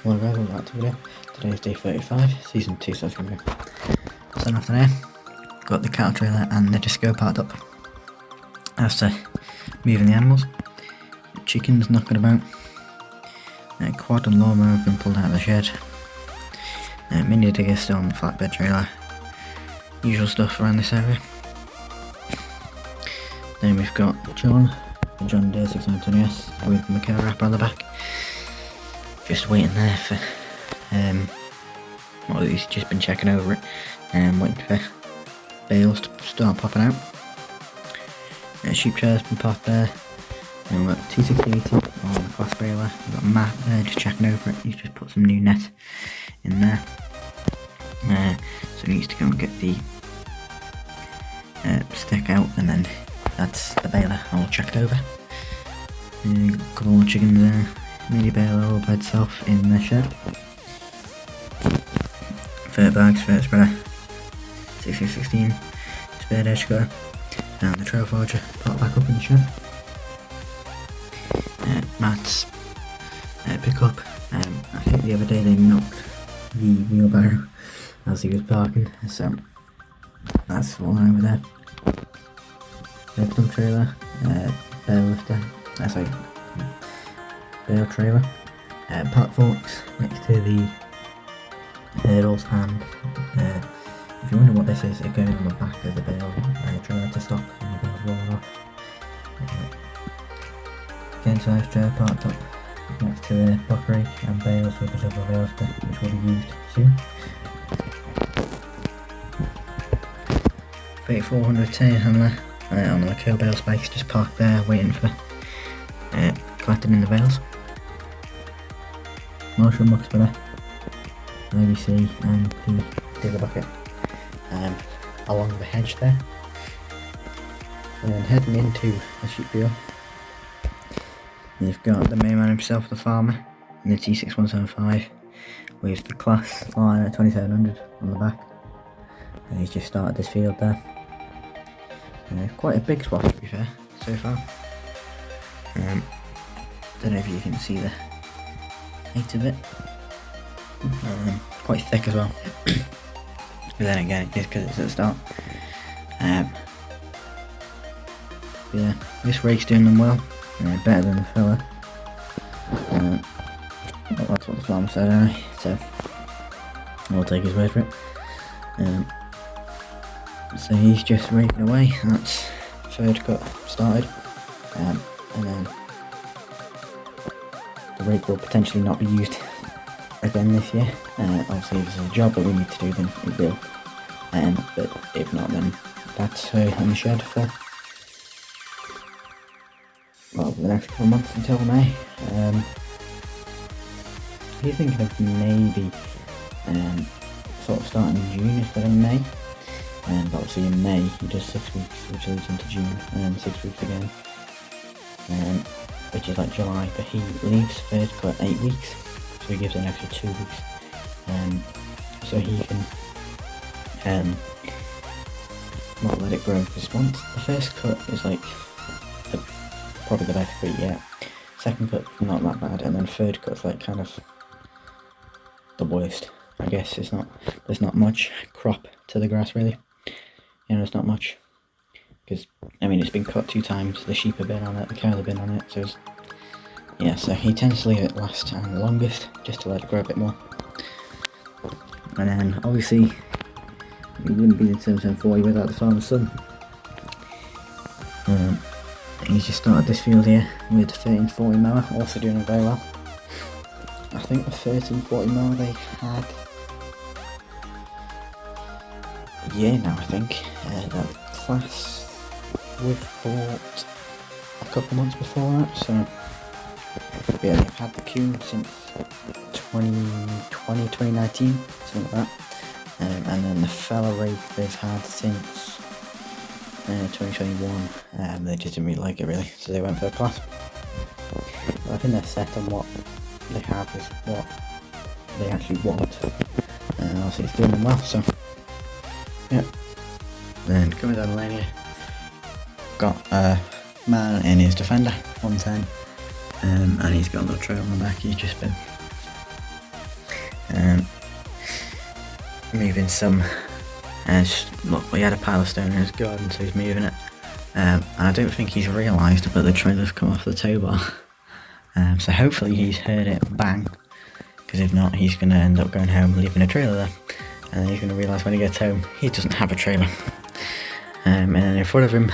Well guys, welcome back to the video. Today is day 35, season 2, so it's going to go. So after there, got the cattle trailer and the disco parked up. After moving the animals, the chickens knocking about, quad and lawnmower have been pulled out of the shed, mini digger still on the flatbed trailer, usual stuff around this area. Then we've got John, the John Deere 620S with the McKenna wrapper on the back. Just waiting there for, well, he's just been checking over it and waiting for bales to start popping out. Sheep chair's been parked there, and we've got T680 on the class baler. We've got Matt there just checking over it. He's just put some new net in there, so he needs to go and get the stick out, and then that's the baler all checked over. A couple more chickens there. Mini baler all by itself in the shed. Fert bags, fert spreader, 1616, spare edge cutter, and the trail forger parked back up in the shed. Matt's pickup. I think the other day they knocked the wheelbarrow as he was parking, so that's fallen over there. Lift dump trailer, bale lifter, bale trailer, pack forks next to the hurdles, and if you wonder what this is, it goes on the back of the bale trailer to stop and the bale's rolling off. Again, size trailer parked up next to the buck rake and bales with the double bale lifter, which will be used soon. 3400 tire handler on the curl bale spikes just parked there waiting for collecting in the bales. Marshall muck spreader, IBC and the digger bucket along the hedge there. And then heading into the sheep field, you've got the main man himself, the farmer, in the T6175 with the class line at 2700 on the back. And he's just started this field there. Quite a big spot to be fair, so far. Don't know if you can see the height of it. Quite thick as well. But then again, it's because it's at the start. Yeah, this rake's doing them well. Better than the fella. Well, that's what the farmer said anyway, so I'll take his word for it. So he's just raking away. That's third cut started, and then the rake will potentially not be used again this year. Obviously if there's a job that we need to do, then it will, but if not, then that's her in the shed for, well, the next couple of months until May. He's thinking of maybe sort of starting in June instead of May. But obviously in May he does 6 weeks, which leads into June, and then 6 weeks again, which is like July, but he leaves third cut 8 weeks, so he gives an extra 2 weeks, so he can not let it grow, because once the first cut is like probably the best cut yet, second cut not that bad, and then third cut's like kind of the worst. I guess there's not much crop to the grass really. You know, it's not much, because I mean it's been cut 2 times, the sheep have been on it, the cow have been on it, so it's, yeah, so he tends to leave it last and the longest, just to let it grow a bit more. And then obviously we wouldn't be the 740 without the farmer's son. He's just started this field here with the 1340 mower, also doing very well. I think the 1340 mower they had a year now, I think. That class was bought a couple months before that, so yeah, they've had the Kuhn since 2020, 2019, something like that. And then the fella rake they've had since 2021. They just didn't really like it really, so they went for a class. But I think they're set on what they have is what they actually want, and obviously it's doing them well, so yeah. Then coming down the lane here, got a man in his Defender 110, and he's got a little trail on the back. He's just been moving some. Look, he had a pile of stone in his garden, so he's moving it. And I don't think he's realised, but the trailer's come off the tow bar. So hopefully he's heard it bang, because if not, he's going to end up going home, leaving a trailer there. And then he's going to realise when he gets home, he doesn't have a trailer. And then in front of him,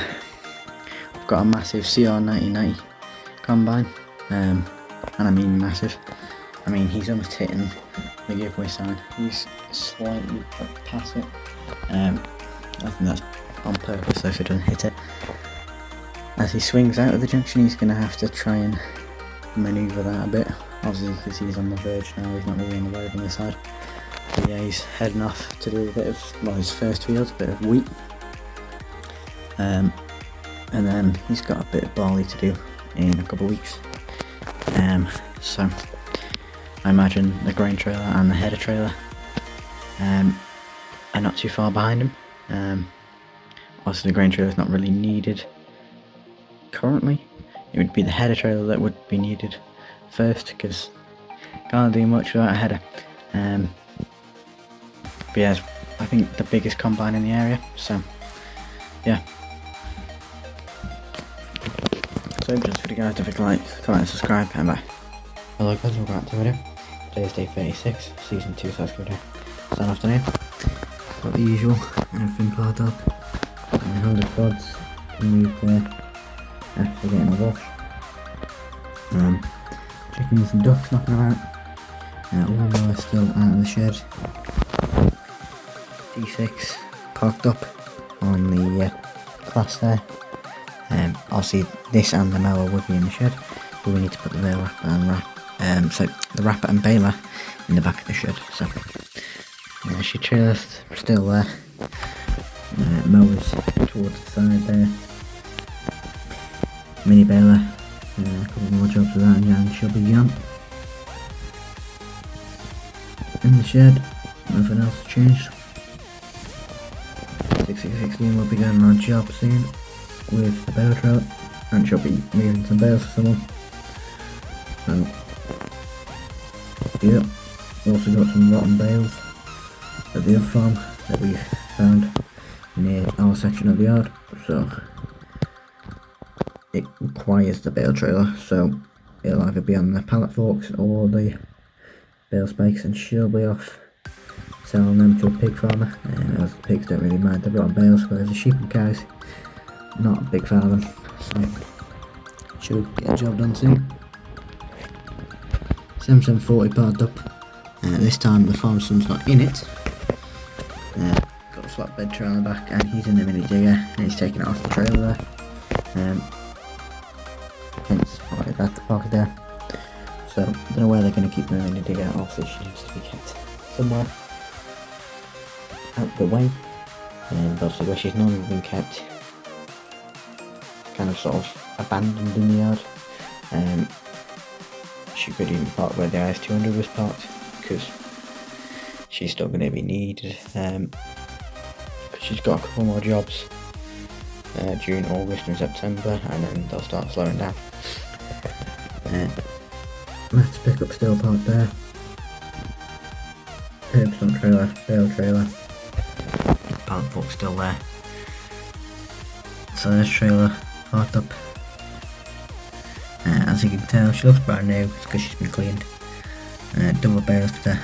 we've got a massive CR1990 combine. And I mean massive. I mean, he's almost hitting the giveaway sign. He's slightly past it. I think that's on purpose, so if he doesn't hit it. As he swings out of the junction, he's going to have to try and manoeuvre that a bit. Obviously, because he's on the verge now, he's not really on the road on this side. But yeah, he's heading off to do a bit of, well, his first field, a bit of wheat. And then he's got a bit of barley to do in a couple of weeks. So I imagine the grain trailer and the header trailer are not too far behind him. Also, the grain trailer is not really needed currently. It would be the header trailer that would be needed first, because can't do much without a header. But yeah, I think the biggest combine in the area, so yeah. So just for the guys, don't forget to like, comment and subscribe, and bye. Hello guys, welcome back to the video. Today is day 36, season 2 South Korea. Starting afternoon. Got the usual, everything piled up. And 100 pods moved there after getting a wash. Chickens and ducks knocking about. All are still out of the shed. D6 parked up on the class there. Obviously this and the mower would be in the shed, but we need to put the bale wrapper and so the wrapper and baler in the back of the shed. So she trailer's still there. Mowers towards the side there. Mini baler, a couple more jobs with that, and Jan she'll be gone. In the shed, nothing else has changed. 6616 will be going on a job soon with the bale trailer, and she'll be moving some bales for someone. So, yeah, also got some rotten bales at the other farm that we found near our section of the yard, so it requires the bale trailer, so it'll either be on the pallet forks or the bale spikes, and she'll be off selling them to a pig farmer. As the pigs don't really mind the rotten bales, whereas the sheep and cows, not a big fan of them, so she'll get a job done soon. 7740 parked up. This time the farm son's not in it. Got a flatbed trailer on the back, and he's in the mini digger, and he's taking it off the trailer there. Hence why that's parked there. So I don't know where they're going to keep the mini digger. Obviously she needs to be kept somewhere out the way, and obviously where she's normally been kept, kind of sort of abandoned in the yard. She could even park where the IS200 was parked, because she's still going to be needed. She's got a couple more jobs during August and September, and then they'll start slowing down. Matt's pickup still parked there. Herbstone trailer, bale trailer, pallet fork still there. So this trailer parked up. As you can tell, she looks brand new, it's because she's been cleaned. Double bale lifter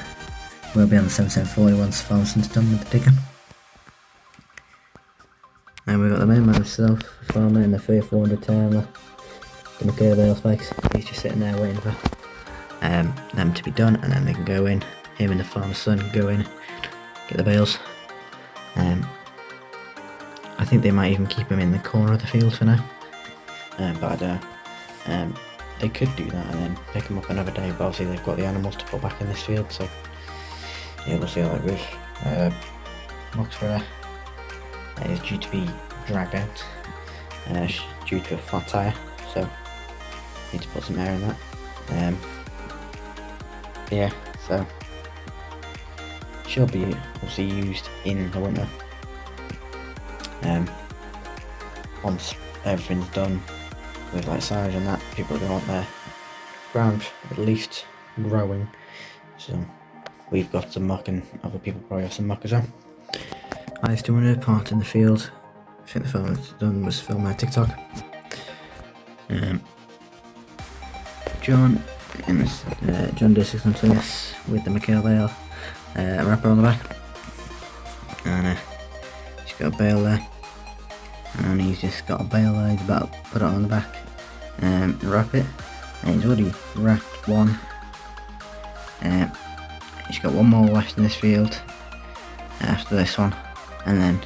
will be on the 7740 once Farmerson's done with the digger. And we've got the main man himself, farmer in the 3400 Turner, the McCurry bale spikes. He's just sitting there waiting for them to be done, and then they can go in. Him and the farmer's son go in, get the bales. I think they might even keep him in the corner of the field for now, but I don't know. They could do that and then pick him up another day, but obviously they've got the animals to put back in this field, so yeah, we'll see how that goes. Moxford is due to be dragged out due to a flat tyre, so need to put some air in that. Yeah, so she'll be obviously used in the winter. Once everything's done with like silage and that, people are going to want their ground at least growing, so we've got some muck, and other people probably have some muck as well. I was doing a part in the field. I think the film was done was filmed on TikTok. John did 6 with the McHale bale wrapper on the back, and he's got a bale there, and he's just got a bale there. He's about to put it on the back and wrap it, and he's already wrapped one. He's got one more left in this field after this one, and then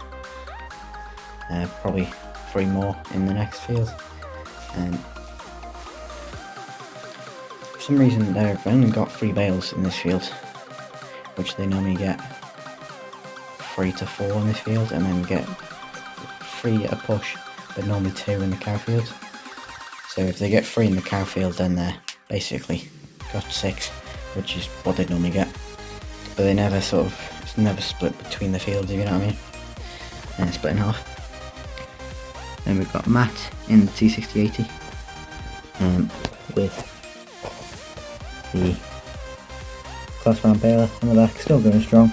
probably 3 more in the next field. For some reason they've only got 3 bales in this field, which they normally get 3 to 4 in this field, and then get 3 at a push, but normally 2 in the cow field. So if they get 3 in the cow field, then they're basically got 6, which is what they normally get. But they never it's never split between the fields, if you know what I mean. And it's split in half. Then we've got Matt in the T6080 with the class round baler on the back, still going strong.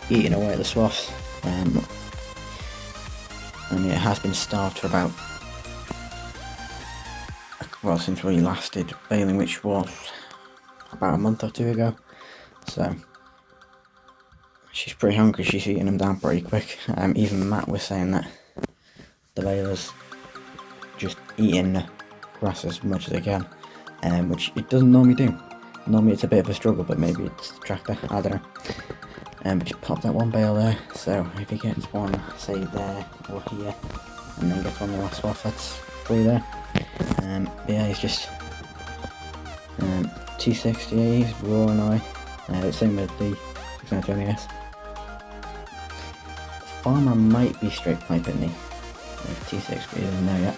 Eating away at the swaths. And it has been starved for about, well, since we last did baling, which was about a month or 2 ago. So she's pretty hungry. She's eating them down pretty quick. Even Matt was saying that the baler's just eating the grass as much as they can, which it doesn't normally do. Normally it's a bit of a struggle, but maybe it's the tractor, I don't know. But just pop that one bale there, so if he gets one, say there or here, and then gets one in the last swath, that's 3 there. But yeah, he's just T60, raw and I, same with the 620S. The farmer might be straight piping the T6, but he doesn't know yet.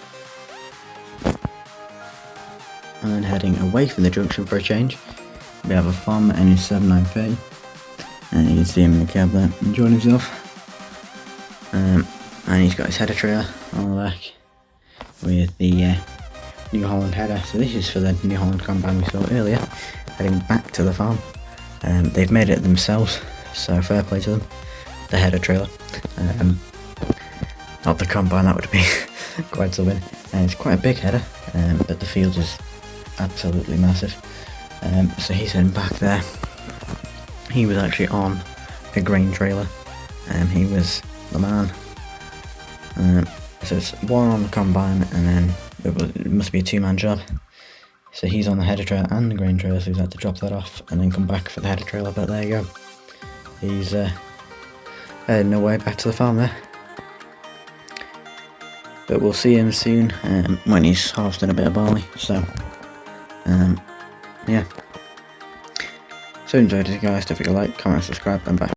And then heading away from the junction for a change, we have a farmer in his 7930. And you can see him in the cab there, enjoying himself. And he's got his header trailer on the back with the New Holland header. So this is for the New Holland combine we saw earlier, heading back to the farm. They've made it themselves, so fair play to them. The header trailer, not the combine, that would be quite something. And it's quite a big header, but the field is absolutely massive. So he's heading back there. He was actually on a grain trailer, he was the man. So it's one on the combine, and then it must be a 2-man job. So he's on the header trailer and the grain trailer, so he's had to drop that off and then come back for the header trailer, but there you go. He's heading away back to the farm there. But we'll see him soon when he's harvesting a bit of barley, so yeah. So enjoyed it guys, don't forget to like, comment, subscribe, and bye.